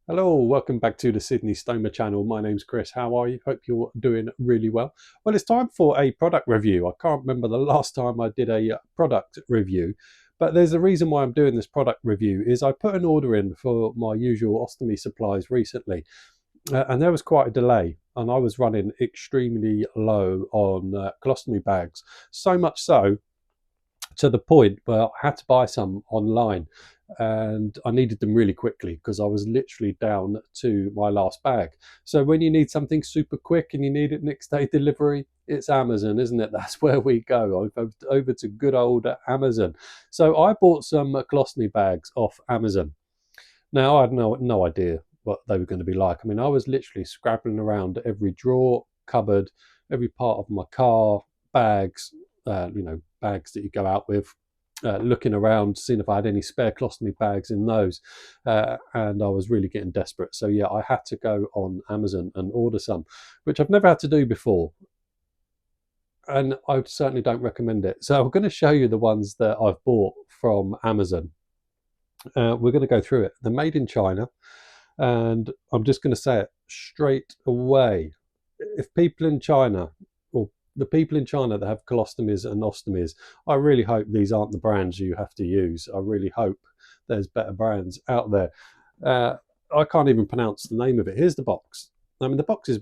Hello, welcome back to the Sydney Stoma channel. My name's Chris. How are you? Hope you're doing really well. Well, it's time for a product review. I can't remember the last time I did a product review, but there's a reason why I'm doing this product review is I put an order in for my usual ostomy supplies recently, and there was quite a delay, and I was running extremely low on colostomy bags, so much so to the point where I had to buy some online and I needed them really quickly because I was literally down to my last bag. So when you need something super quick and you need it next day delivery, it's Amazon, isn't it? That's where we go, over to good old Amazon. So I bought some colostomy bags off Amazon. Now I had no idea what they were going to be like. I mean, I was literally scrabbling around every drawer, cupboard, every part of my car, bags, bags that you go out with, looking around, seeing if I had any spare colostomy bags in those, and I was really getting desperate. So yeah, I had to go on Amazon and order some, which I've never had to do before, and I certainly don't recommend it. So I'm going to show you the ones that I've bought from Amazon. We're going to go through it. They're made in China, and I'm just going to say it straight away. If people in China, or the people in China that have colostomies and ostomies, I really hope these aren't the brands you have to use. I really hope there's better brands out there. I can't even pronounce the name of it. Here's the box. I mean, the box is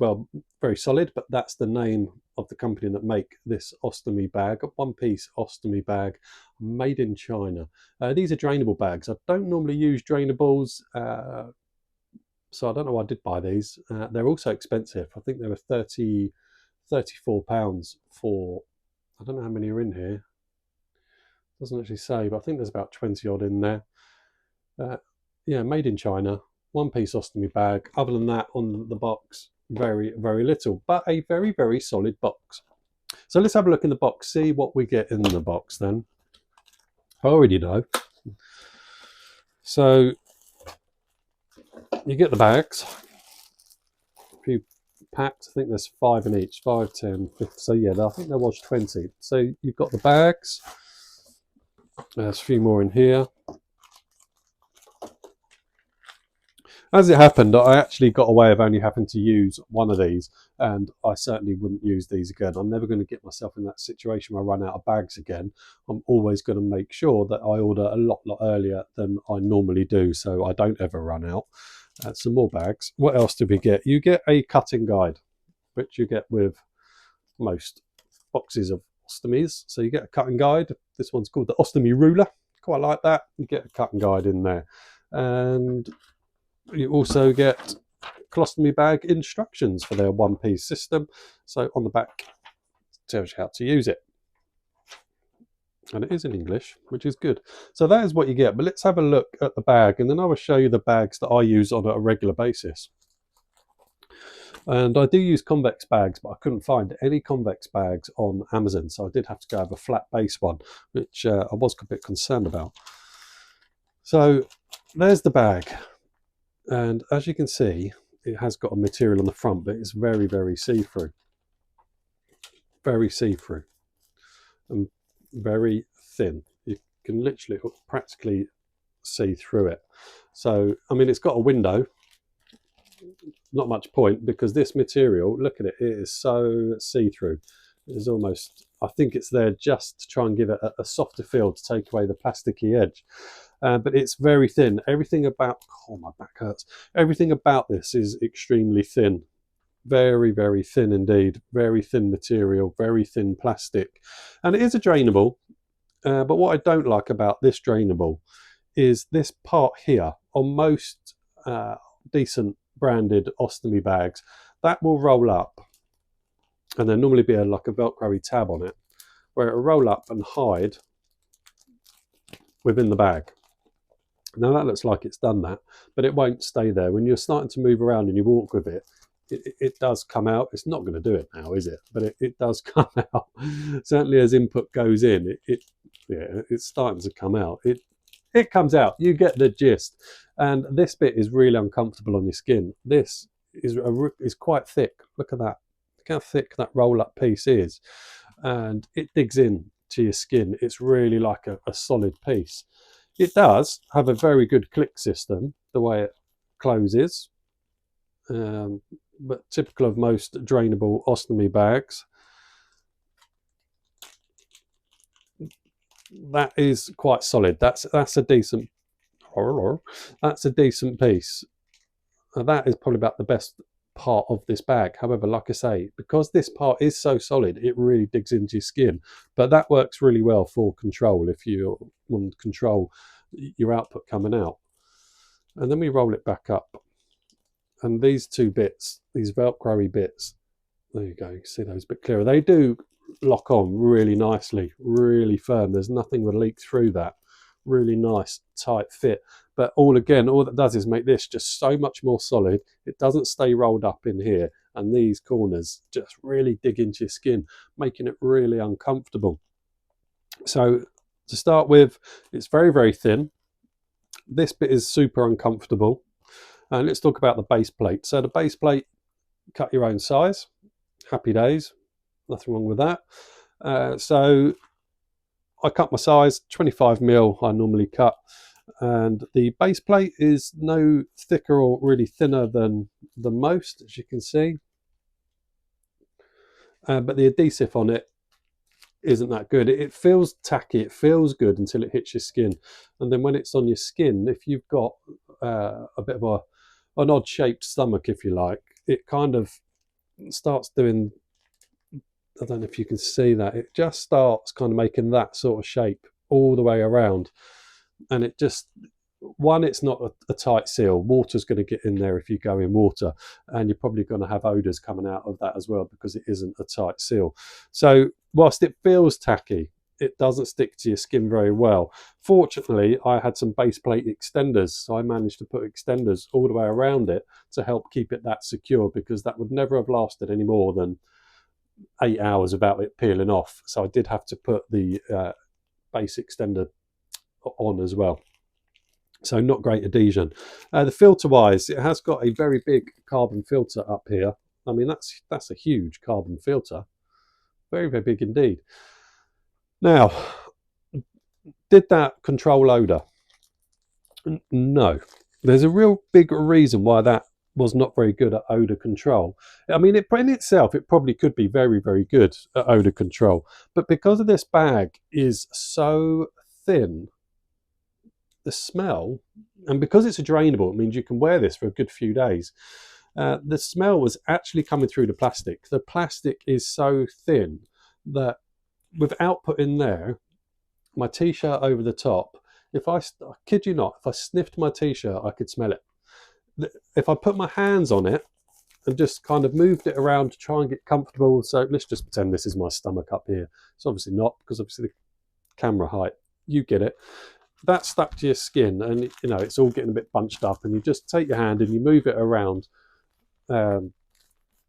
very solid, but that's the name of the company that make this ostomy bag, a one-piece ostomy bag made in China. These are drainable bags. I don't normally use drainables, so I don't know why I did buy these. They're also expensive. I think they were £34 for, I don't know how many are in here. Doesn't actually say, but I think there's about 20 odd in there. Yeah, made in China, one piece ostomy bag. Other than that, on the box, very, very little, but a very, very solid box. So let's have a look in the box, see what we get in the box then. I already know. So you get the bags, a few packs. I think there's 5 in each, 5, 10, 50. So yeah, I think there was 20. So you've got the bags. There's a few more in here. As it happened, I actually got away of only having to use one of these, and I certainly wouldn't use these again. I'm never going to get myself in that situation where I run out of bags again. I'm always going to make sure that I order a lot earlier than I normally do, so I don't ever run out. Some more bags. What else do we get? You get a cutting guide, which you get with most boxes of ostomies. So you get a cutting guide. This one's called the Ostomy Ruler. Quite like that. You get a cutting guide in there. And you also get colostomy bag instructions for their one-piece system. So on the back, it tells you how to use it. And it is in English, which is good. So that is what you get. But let's have a look at the bag, and then I will show you the bags that I use on a regular basis. And I do use convex bags, but I couldn't find any convex bags on Amazon. So I did have to go have a flat base one, which I was a bit concerned about. So there's the bag. And as you can see, it has got a material on the front, but it's very, very see-through. Very see-through. And very thin. You can literally practically see through it. So, I mean, it's got a window. Not much point because this material, look at it, it is so see-through. It is almost, I think it's there just to try and give it a softer feel to take away the plasticky edge. But it's very thin. Everything about, oh, my back hurts. Everything about this is extremely thin. Very, very thin indeed. Very thin material, very thin plastic. And it is a drainable. But what I don't like about this drainable is this part here. On most decent branded ostomy bags, that will roll up. And there'll normally be like a Velcro-y tab on it, where it will roll up and hide within the bag. Now that looks like it's done that, but it won't stay there. When you're starting to move around and you walk with it, it does come out. It's not going to do it now, is it? But it does come out. Certainly as input goes in, it's starting to come out. It comes out. You get the gist. And this bit is really uncomfortable on your skin. This is quite thick. Look at that. Look how thick that roll-up piece is. And it digs in to your skin. It's really like a solid piece. It does have a very good click system, the way it closes, but typical of most drainable ostomy bags. That is quite solid. That's a decent piece. That is probably about the best part of this bag. However, like I say, because this part is so solid, it really digs into your skin. But that works really well for control if you want to control your output coming out. And then we roll it back up. And these two bits, these Velcro-y bits, there you go, you see those a bit clearer. They do lock on really nicely, really firm. There's nothing would leak through that. Really nice, tight fit. But all that does is make this just so much more solid. It doesn't stay rolled up in here. And these corners just really dig into your skin, making it really uncomfortable. So to start with, it's very, very thin. This bit is super uncomfortable. And let's talk about the base plate. So the base plate, cut your own size. Happy days. Nothing wrong with that. So I cut my size, 25mm I normally cut. And the base plate is no thicker or really thinner than most, as you can see. But the adhesive on it isn't that good. It feels tacky, it feels good until it hits your skin. And then when it's on your skin, if you've got a bit of an odd shaped stomach, if you like, it kind of starts doing, I don't know if you can see that, it just starts kind of making that sort of shape all the way around. And it just, one, it's not a tight seal. Water's going to get in there if you go in water, and you're probably going to have odours coming out of that as well because it isn't a tight seal. So whilst it feels tacky, it doesn't stick to your skin very well. Fortunately, I had some base plate extenders, so I managed to put extenders all the way around it to help keep it that secure, because that would never have lasted any more than 8 hours without it peeling off. So I did have to put the base extender on as well. So not great adhesion. The filter wise, it has got a very big carbon filter up here. I mean, that's a huge carbon filter. Very, very big indeed. Now, did that control odor? No. There's a real big reason why that was not very good at odor control. I mean, in itself, it probably could be very, very good at odor control. But because of this bag is so thin, the smell, and because it's a drainable, it means you can wear this for a good few days. The smell was actually coming through the plastic. The plastic is so thin that without putting there my t-shirt over the top, I kid you not, if I sniffed my t-shirt, I could smell it. If I put my hands on it and just kind of moved it around to try and get comfortable, so let's just pretend this is my stomach up here. It's obviously not, because obviously the camera height, you get it. That's stuck to your skin, and you know it's all getting a bit bunched up, and you just take your hand and you move it around, and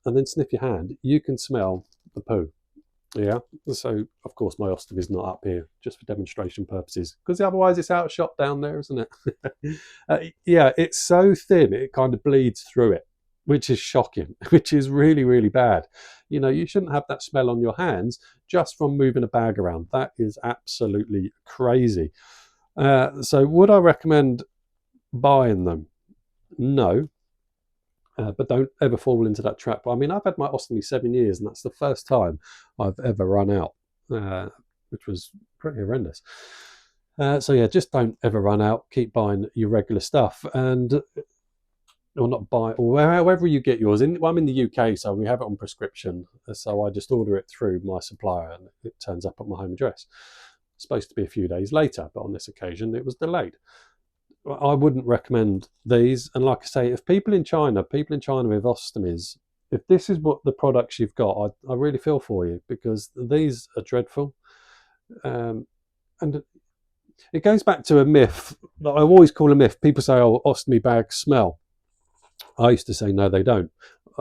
then sniff your hand. You can smell the poo. Yeah, so of course my ostomy is not up here, just for demonstration purposes, because otherwise it's out of shot down there, isn't it? Yeah, it's so thin it kind of bleeds through it, which is shocking, which is really, really bad. You know, you shouldn't have that smell on your hands just from moving a bag around. That is absolutely crazy. So would I recommend buying them? No. But don't ever fall into that trap. I mean, I've had my ostomy 7 years, and that's the first time I've ever run out, which was pretty horrendous. So yeah, just don't ever run out. Keep buying your regular stuff, or not buy, or however you get yours. I'm in the UK, so we have it on prescription. So I just order it through my supplier, and it turns up at my home address. It's supposed to be a few days later, but on this occasion it was delayed. I wouldn't recommend these. And like I say, if people in China with ostomies, if this is what the products you've got, I really feel for you, because these are dreadful. And it goes back to a myth that I always call a myth. People say, oh, ostomy bags smell. I used to say, no, they don't.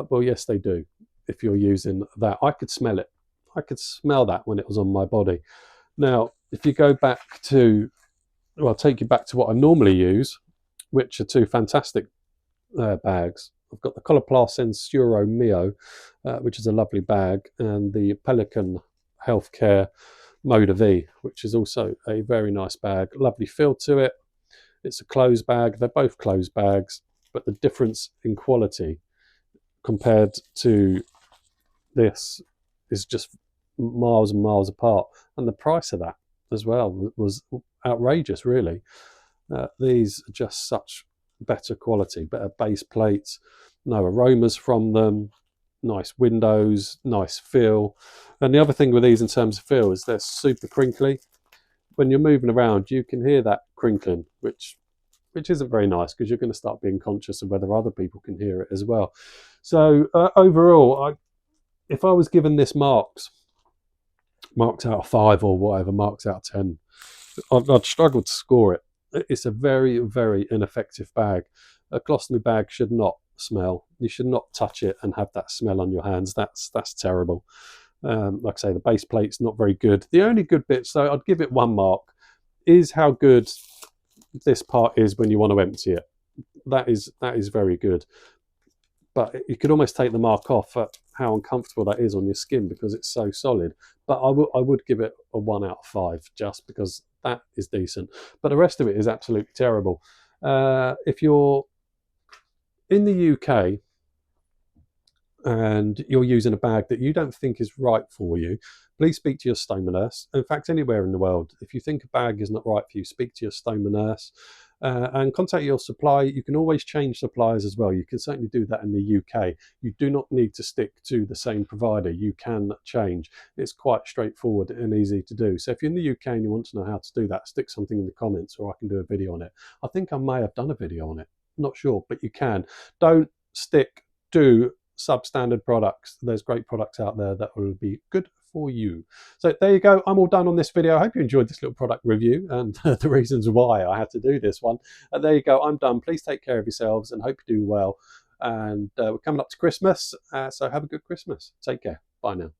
Well, yes, they do. If you're using that, I could smell it. I could smell that when it was on my body. Now, if you go back to, well, I'll take you back to what I normally use, which are two fantastic bags. I've got the Coloplast Ensuro Mio, which is a lovely bag, and the Pelican Healthcare Moda V, which is also a very nice bag. Lovely feel to it. It's a closed bag. They're both closed bags, but the difference in quality compared to this is just miles and miles apart. And the price of that as well was outrageous, really. These are just such better quality, better base plates, no aromas from them, nice windows, nice feel. And the other thing with these in terms of feel is they're super crinkly. When you're moving around, you can hear that crinkling, which isn't very nice, because you're going to start being conscious of whether other people can hear it as well. So overall, if I was given this marks out of 5 or whatever, marks out of 10, I'd struggle to score it. It's a very, very ineffective bag. A colostomy bag should not smell. You should not touch it and have that smell on your hands. That's terrible. Like I say, the base plate's not very good. The only good bits, though, I'd give it 1 mark, is how good this part is when you want to empty it. That is very good. But you could almost take the mark off at how uncomfortable that is on your skin, because it's so solid. But I would give it a 1 out of 5, just because that is decent. But the rest of it is absolutely terrible. If you're in the UK and you're using a bag that you don't think is right for you, please speak to your stoma nurse. In fact, anywhere in the world, if you think a bag is not right for you, speak to your stoma nurse. And contact your supplier. You can always change suppliers as well. You can certainly do that in the UK. You do not need to stick to the same provider. You can change. It's quite straightforward and easy to do. So if you're in the UK and you want to know how to do that, stick something in the comments, or I can do a video on it. I think I may have done a video on it. Not sure, but you can. Don't stick to substandard products. There's great products out there that will be good for you. So there you go. I'm all done on this video. I hope you enjoyed this little product review and the reasons why I had to do this one. There you go. I'm done. Please take care of yourselves and hope you do well. And we're coming up to Christmas. So have a good Christmas. Take care. Bye now.